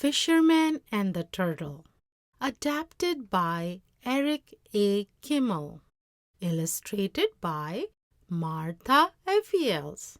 Fisherman and the Turtle, adapted by Eric A. Kimmel, illustrated by Martha Aviels.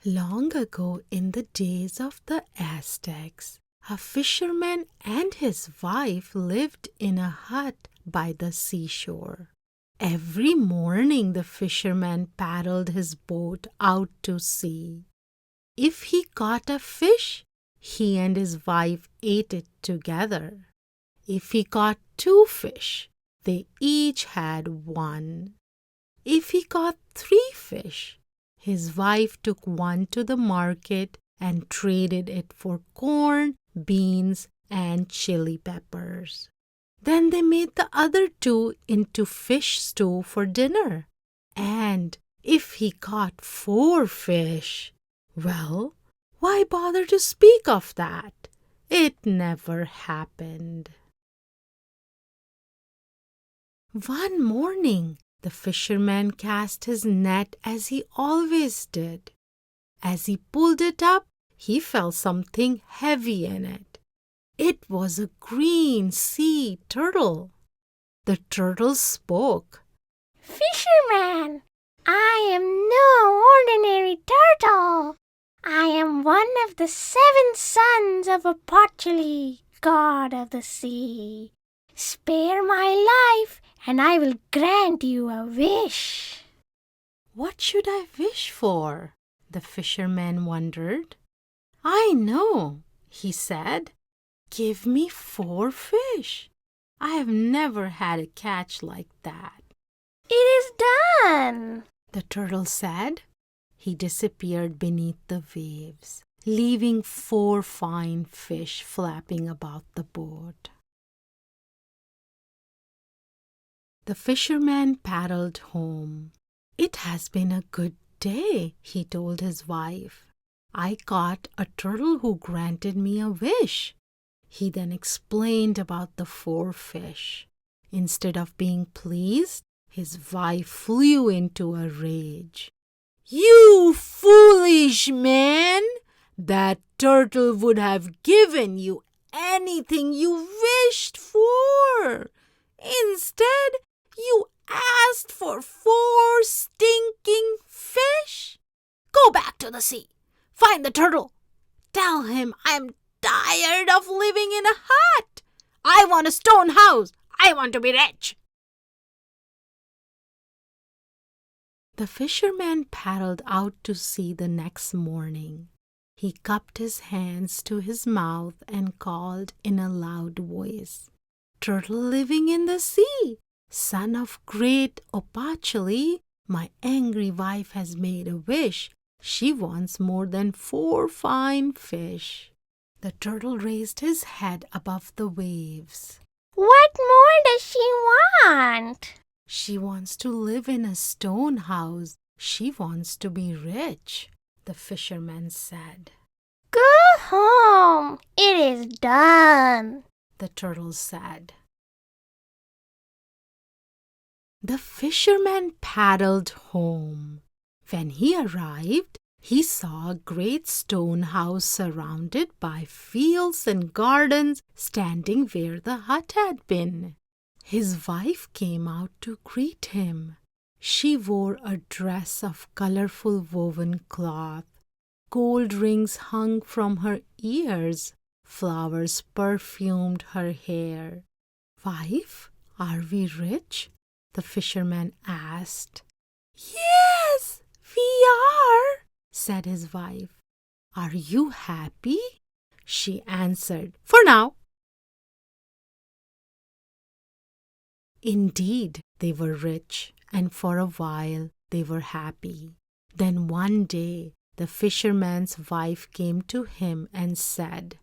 Long ago in the days of the Aztecs, a fisherman and his wife lived in a hut by the seashore. Every morning the fisherman paddled his boat out to sea. If he caught a fish, he and his wife ate it together. If he caught 2 fish, they each had 1. If he caught 3 fish, his wife took 1 to the market and traded it for corn, beans, and chili peppers. Then they made the other 2 into fish stew for dinner. And if he caught 4 fish, well, why bother to speak of that? It never happened. One morning, the fisherman cast his net as he always did. As he pulled it up, he felt something heavy in it. It was a green sea turtle. The turtle spoke. "Fisherman, I am no ordinary turtle. I am one of the 7 sons of Apachali, god of the sea. Spare my life, and I will grant you a wish." What should I wish for? The fisherman wondered. I know, he said. Give me 4 fish. I have never had a catch like that. "It is done," the turtle said. He disappeared beneath the waves, leaving 4 fine fish flapping about the boat. The fisherman paddled home. It has been a good day, he told his wife. I caught a turtle who granted me a wish. He then explained about the 4 fish. Instead of being pleased, his wife flew into a rage. "You foolish man! That turtle would have given you anything you wished for. Instead, you asked for 4 stinking fish. Go back to the sea. Find the turtle. Tell him I'm tired of living in a hut. I want a stone house. I want to be rich." The fisherman paddled out to sea the next morning. He cupped his hands to his mouth and called in a loud voice, "Turtle living in the sea, son of great Opachali, my angry wife has made a wish. She wants more than 4 fine fish." The turtle raised his head above the waves. "What more does she want?" She wants to live in a stone house. She wants to be rich, the fisherman said. "Go home. It is done," the turtle said. The fisherman paddled home. When he arrived, he saw a great stone house surrounded by fields and gardens standing where the hut had been. His wife came out to greet him. She wore a dress of colorful woven cloth. Gold rings hung from her ears. Flowers perfumed her hair. "Wife, are we rich?" the fisherman asked. "Yes, we are," said his wife. "Are you happy?" she answered. "For now." Indeed, they were rich, and for a while they were happy. Then one day, the fisherman's wife came to him and said,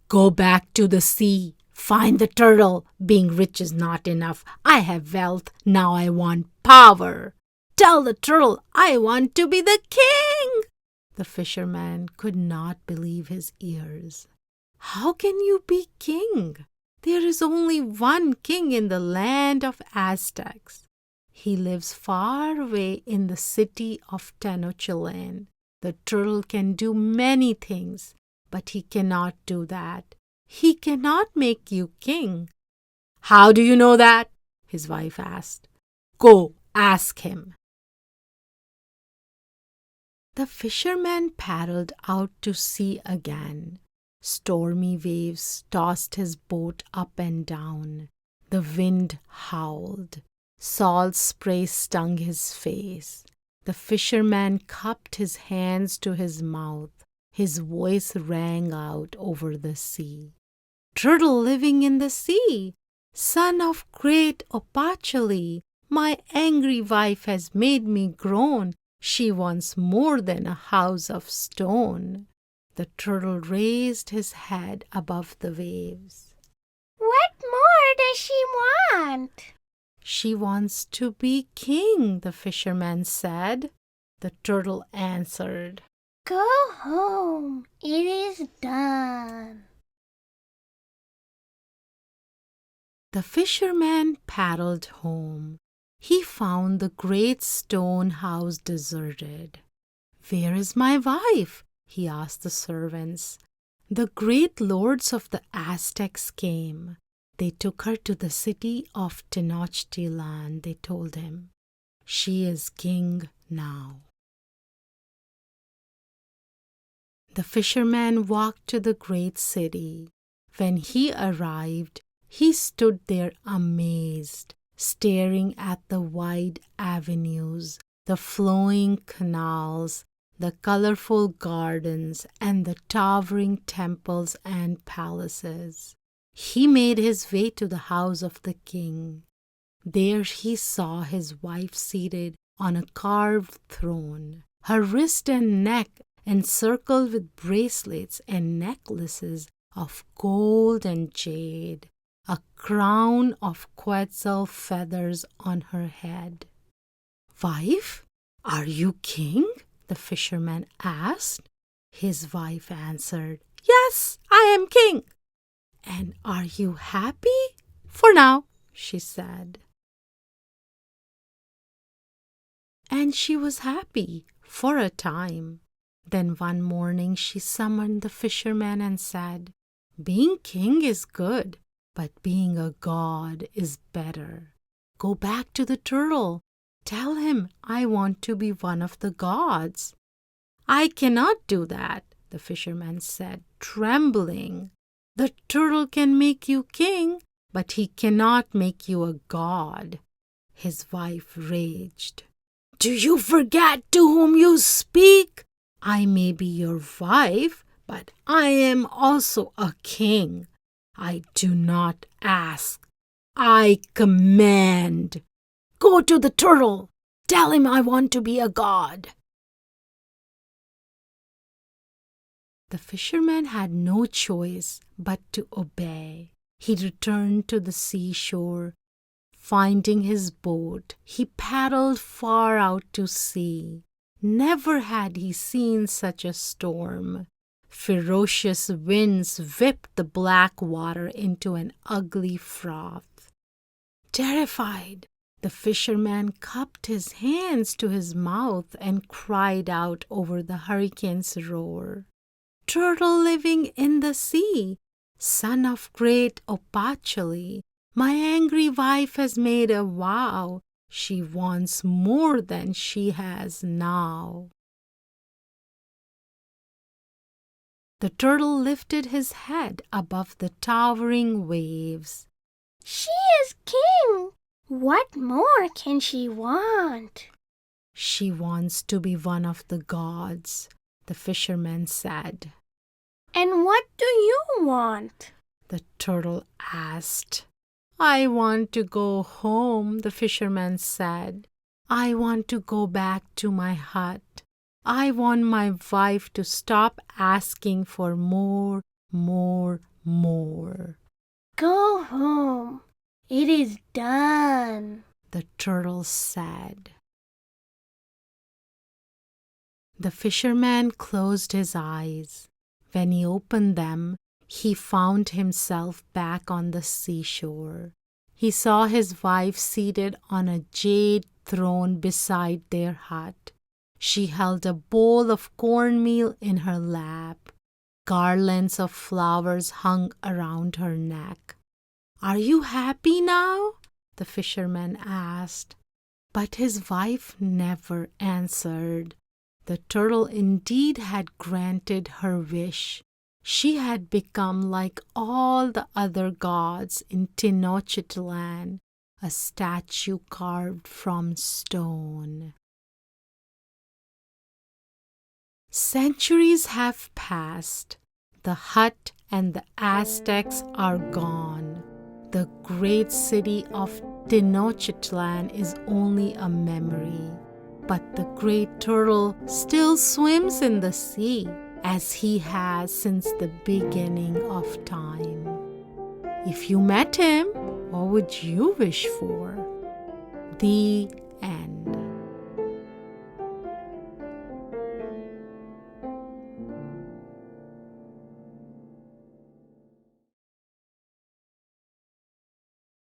"Go back to the sea. Find the turtle. Being rich is not enough. I have wealth. Now I want power. Tell the turtle I want to be the king." The fisherman could not believe his ears. "How can you be king? There is only one king in the land of Aztecs. He lives far away in the city of Tenochtitlan. The turtle can do many things. but he cannot do that. He cannot make you king." "How do you know that?" his wife asked. "Go, ask him." The fisherman paddled out to sea again. Stormy waves tossed his boat up and down. The wind howled. Salt spray stung his face. The fisherman cupped his hands to his mouth. His voice rang out over the sea. "Turtle living in the sea, son of great Opachali, my angry wife has made me groan. She wants more than a house of stone." The turtle raised his head above the waves. What more does she want? "She wants to be king," the fisherman said. The turtle answered, Go home. It is done. The fisherman paddled home. He found the great stone house deserted. "Where is my wife?" he asked the servants. The great lords of the Aztecs came. They took her to the city of Tenochtitlan, they told him. "She is king now." The fisherman walked to the great city. When he arrived, he stood there amazed, staring at the wide avenues, the flowing canals, the colorful gardens, and the towering temples and palaces. He made his way to the house of the king. There he saw his wife seated on a carved throne, her wrist and neck encircled with bracelets and necklaces of gold and jade, a crown of quetzal feathers on her head. "Wife, are you king?" the fisherman asked. His wife answered, "Yes, I am king." "And are you happy?" "For now," she said. And she was happy for a time. Then one morning she summoned the fisherman and said, "Being king is good, but being a god is better. Go back to the turtle. Tell him I want to be one of the gods." "I cannot do that," the fisherman said, trembling. "The turtle can make you king, but he cannot make you a god." His wife raged. "Do you forget to whom you speak? I may be your wife, but I am also a king. I do not ask, I command. Go to the turtle. Tell him I want to be a god." The fisherman had no choice but to obey. He returned to the seashore. Finding his boat, he paddled far out to sea. Never had he seen such a storm. Ferocious winds whipped the black water into an ugly froth. Terrified, the fisherman cupped his hands to his mouth and cried out over the hurricane's roar. "Turtle living in the sea, son of great Opachali, my angry wife has made a vow. She wants more than she has now." The turtle lifted his head above the towering waves. She is king. What more can she want? "She wants to be one of the gods," the fisherman said. And what do you want? The turtle asked. "I want to go home," the fisherman said. "I want to go back to my hut. I want my wife to stop asking for more. Go home. It is done," the turtle said. The fisherman closed his eyes. When he opened them, he found himself back on the seashore. He saw his wife seated on a jade throne beside their hut. She held a bowl of cornmeal in her lap. Garlands of flowers hung around her neck. "Are you happy now?" the fisherman asked. But his wife never answered. The turtle indeed had granted her wish. She had become like all the other gods in Tenochtitlan, a statue carved from stone. Centuries have passed. The hut and the Aztecs are gone. The great city of Tenochtitlan is only a memory. But the great turtle still swims in the sea, as he has since the beginning of time. If you met him, what would you wish for? The end.